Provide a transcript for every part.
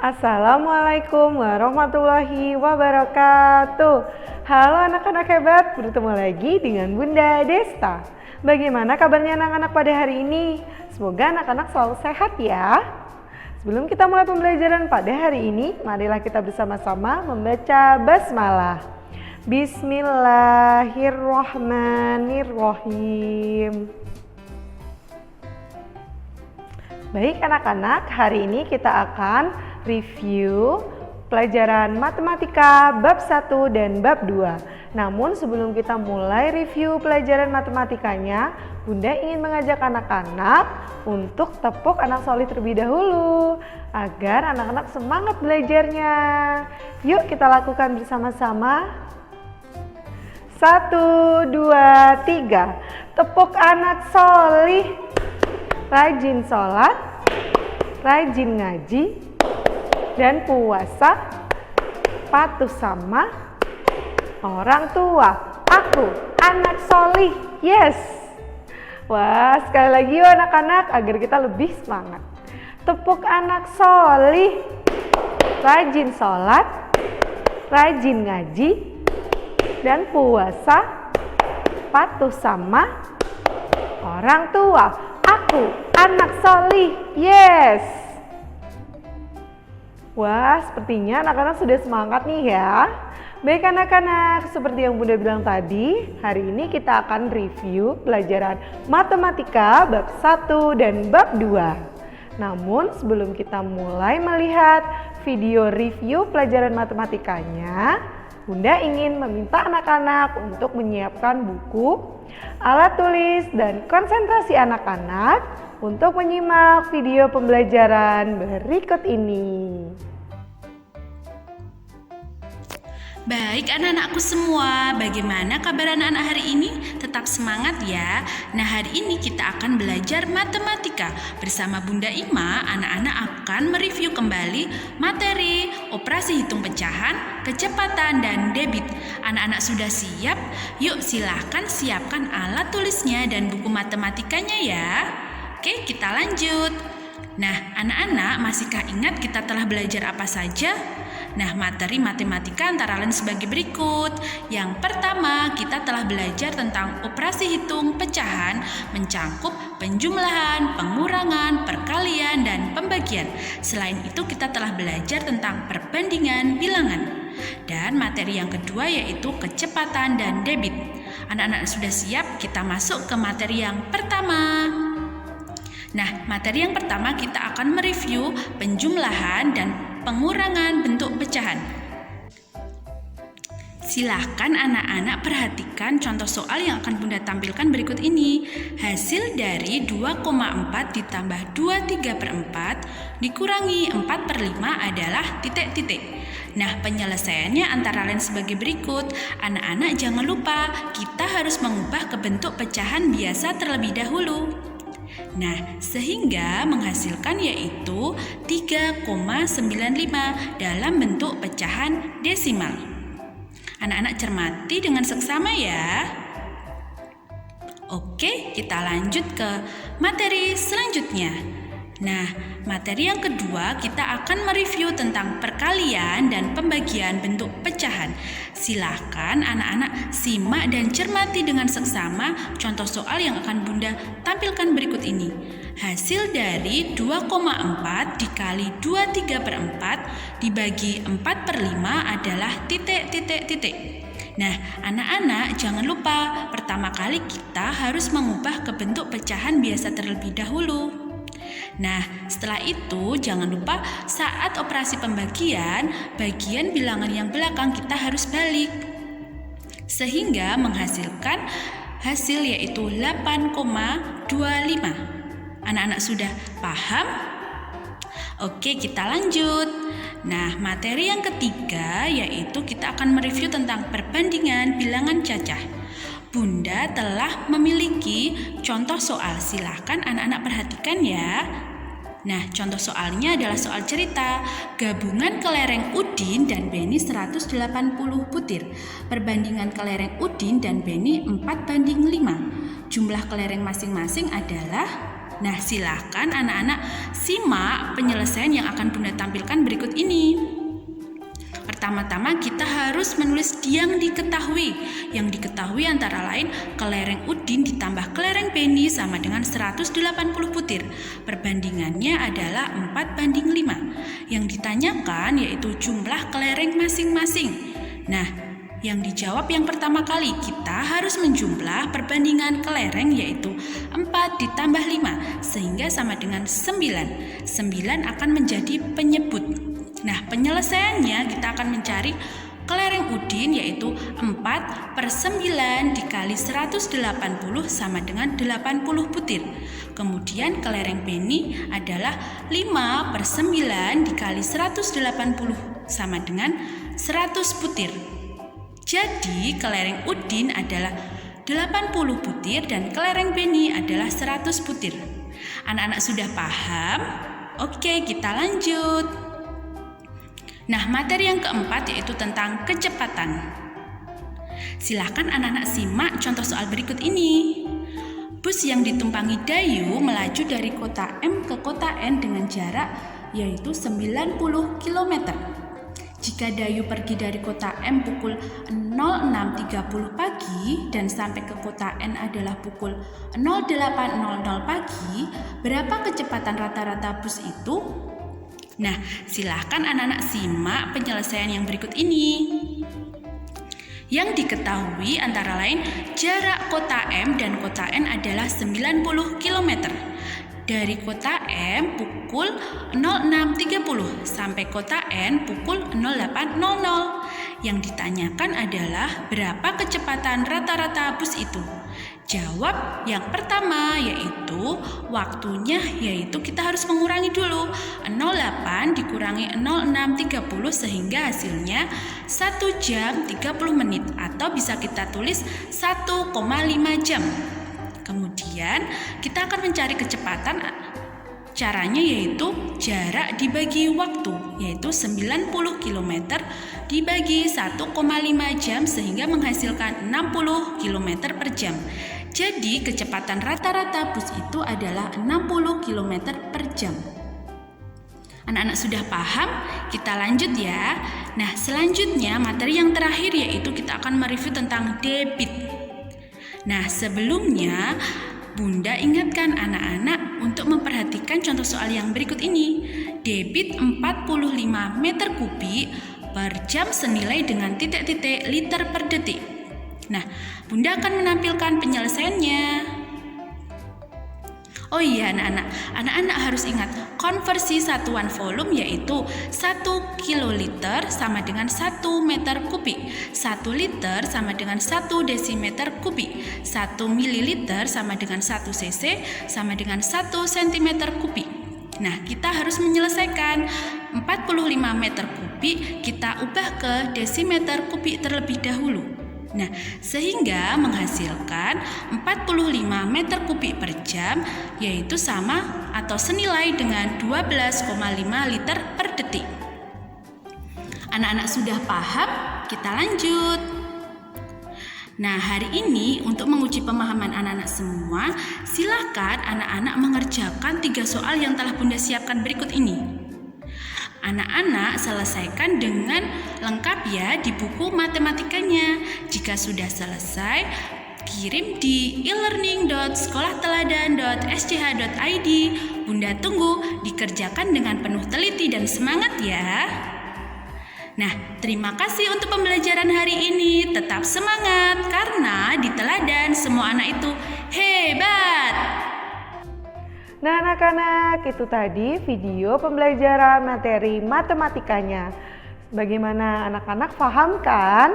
Assalamualaikum warahmatullahi wabarakatuh. Halo anak-anak hebat, bertemu lagi dengan Bunda Desta. Bagaimana kabarnya anak-anak pada hari ini? Semoga anak-anak selalu sehat ya. Sebelum kita mulai pembelajaran pada hari ini, marilah kita bersama-sama membaca basmalah. Bismillahirrahmanirrahim. Baik anak-anak, hari ini kita akan review pelajaran matematika bab 1 dan bab 2. Namun sebelum kita mulai review pelajaran matematikanya, Bunda ingin mengajak anak-anak untuk tepuk anak solid terlebih dahulu agar anak-anak semangat belajarnya. Yuk kita lakukan bersama-sama. 1, 2, 3. Tepuk anak solih. Rajin sholat, rajin ngaji, dan puasa, patuh sama orang tua. Aku anak solih, yes. Wah, sekali lagi yuk anak-anak agar kita lebih semangat. Tepuk anak solih, rajin sholat, rajin ngaji, dan puasa, patuh sama orang tua. Aku anak solih, yes. Wah, sepertinya anak-anak sudah semangat nih ya. Baik anak-anak, seperti yang Bunda bilang tadi, hari ini kita akan review pelajaran matematika bab 1 dan bab 2. Namun sebelum kita mulai melihat video review pelajaran matematikanya, Bunda ingin meminta anak-anak untuk menyiapkan buku, alat tulis, dan konsentrasi anak-anak untuk menyimak video pembelajaran berikut ini. Baik anak-anakku semua, bagaimana kabar anak-anak hari ini? Tetap semangat ya. Nah, hari ini kita akan belajar matematika. Bersama Bunda Ima, anak-anak akan mereview kembali materi operasi hitung pecahan, kecepatan, dan debit. Anak-anak sudah siap? Yuk silahkan siapkan alat tulisnya dan buku matematikanya ya. Oke, kita lanjut. Nah, anak-anak masihkah ingat kita telah belajar apa saja? Nah, materi matematika antara lain sebagai berikut. Yang pertama, kita telah belajar tentang operasi hitung pecahan, mencangkup penjumlahan, pengurangan, perkalian, dan pembagian. Selain itu, kita telah belajar tentang perbandingan bilangan. Dan materi yang kedua yaitu kecepatan dan debit. Anak-anak sudah siap? Kita masuk ke materi yang pertama. Nah, materi yang pertama kita akan mereview penjumlahan dan pengurangan bentuk pecahan. Silahkan anak-anak perhatikan contoh soal yang akan Bunda tampilkan berikut ini. Hasil dari 2,4 ditambah 23/4 dikurangi 4/5 adalah titik-titik. Nah, penyelesaiannya antara lain sebagai berikut. Anak-anak jangan lupa kita harus mengubah ke bentuk pecahan biasa terlebih dahulu. Nah, sehingga menghasilkan yaitu 3,95 dalam bentuk pecahan desimal. Anak-anak cermati dengan seksama ya. Oke, kita lanjut ke materi selanjutnya. Nah, materi yang kedua kita akan mereview tentang perkalian dan pembagian bentuk pecahan. Silahkan anak-anak simak dan cermati dengan seksama contoh soal yang akan Bunda tampilkan berikut ini. Hasil dari 2,4 dikali 23/4 dibagi 4/5 adalah titik-titik-titik. Nah, anak-anak jangan lupa pertama kali kita harus mengubah ke bentuk pecahan biasa terlebih dahulu. Nah, setelah itu jangan lupa saat operasi pembagian, bagian bilangan yang belakang kita harus balik. Sehingga menghasilkan hasil yaitu 8,25. Anak-anak sudah paham? Oke, kita lanjut. Nah, materi yang ketiga yaitu kita akan mereview tentang perbandingan bilangan cacah. Bunda telah memiliki contoh soal, silahkan anak-anak perhatikan ya. Nah, contoh soalnya adalah soal cerita gabungan kelereng Udin dan Beni 180 butir. Perbandingan kelereng Udin dan Beni 4/5. Jumlah kelereng masing-masing adalah Nah, silakan anak-anak simak penyelesaian yang akan Bunda tampilkan berikut ini. Pertama-tama kita harus menulis yang diketahui. Yang diketahui antara lain kelereng Udin ditambah kelereng Beni sama dengan 180 butir. Perbandingannya adalah 4:5. Yang ditanyakan yaitu jumlah kelereng masing-masing. Nah, yang dijawab yang pertama kali kita harus menjumlah perbandingan kelereng yaitu 4 ditambah 5 sehingga sama dengan 9. 9 akan menjadi penyebut. Nah, penyelesaiannya kita akan mencari kelereng Udin yaitu 4/9 dikali 180 sama dengan 80 butir. Kemudian kelereng Beni adalah 5/9 dikali 180 sama dengan 100 butir. Jadi kelereng Udin adalah 80 butir dan kelereng Beni adalah 100 butir. Anak-anak sudah paham? Oke, kita lanjut. Nah, materi yang keempat yaitu tentang kecepatan. Silakan anak-anak simak contoh soal berikut ini. Bus yang ditumpangi Dayu melaju dari kota M ke kota N dengan jarak yaitu 90 km. Jika Dayu pergi dari kota M pukul 06.30 pagi dan sampai ke kota N adalah pukul 08.00 pagi, berapa kecepatan rata-rata bus itu? Nah, silahkan anak-anak simak penyelesaian yang berikut ini. Yang diketahui antara lain jarak kota M dan kota N adalah 90 km. Dari kota M pukul 06.30 sampai kota N pukul 08.00. Yang ditanyakan adalah berapa kecepatan rata-rata bus itu? Jawab yang pertama yaitu waktunya yaitu kita harus mengurangi dulu 08 dikurangi 06.30 sehingga hasilnya 1 jam 30 menit atau bisa kita tulis 1,5 jam. Kemudian kita akan mencari kecepatan. Caranya yaitu jarak dibagi waktu, yaitu 90 km dibagi 1,5 jam sehingga menghasilkan 60 km per jam. Jadi kecepatan rata-rata bus itu adalah 60 km per jam. Anak-anak sudah paham? Kita lanjut ya. Nah, selanjutnya materi yang terakhir yaitu kita akan mereview tentang debit. Nah, sebelumnya Bunda ingatkan anak-anak untuk memperhatikan contoh soal yang berikut ini. Debit 45 meter kubik per jam senilai dengan titik-titik liter per detik. Nah, Bunda akan menampilkan penyelesaiannya. Oh iya anak-anak harus ingat konversi satuan volume yaitu 1 kiloliter sama dengan 1 meter kubik, 1 liter sama dengan 1 desimeter kubik, 1 mililiter sama dengan 1 cc sama dengan 1 sentimeter kubik. Nah, kita harus menyelesaikan 45 meter kubik kita ubah ke desimeter kubik terlebih dahulu. Nah, sehingga menghasilkan 45 meter kubik per jam yaitu sama atau senilai dengan 12,5 liter per detik. Anak-anak sudah paham? Kita lanjut. Nah, hari ini untuk menguji pemahaman anak-anak semua, silakan anak-anak mengerjakan 3 soal yang telah Bunda siapkan berikut ini. Anak-anak selesaikan dengan lengkap ya di buku matematikanya. Jika sudah selesai, kirim di elearning.sekolahteladan.sch.id. Bunda tunggu dikerjakan dengan penuh teliti dan semangat ya. Nah, terima kasih untuk pembelajaran hari ini. Tetap semangat karena di teladan semua anak itu hebat. Nah anak-anak, itu tadi video pembelajaran materi matematikanya. Bagaimana anak-anak paham kan?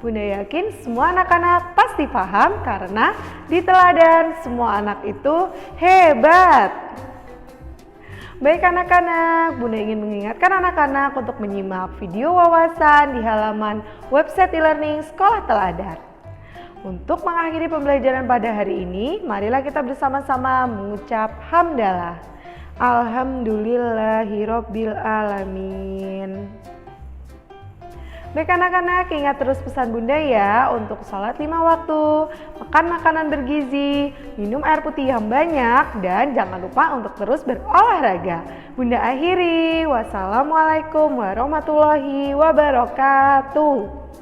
Bunda yakin semua anak-anak pasti paham karena di teladan semua anak itu hebat. Baik anak-anak, Bunda ingin mengingatkan anak-anak untuk menyimak video wawasan di halaman website e-learning Sekolah Teladan. Untuk mengakhiri pembelajaran pada hari ini, marilah kita bersama-sama mengucap hamdalah. Alhamdulillahirobbil alamin. Baik anak-anak, ingat terus pesan Bunda ya untuk sholat 5 waktu, makan makanan bergizi, minum air putih yang banyak, dan jangan lupa untuk terus berolahraga. Bunda akhiri, wassalamualaikum warahmatullahi wabarakatuh.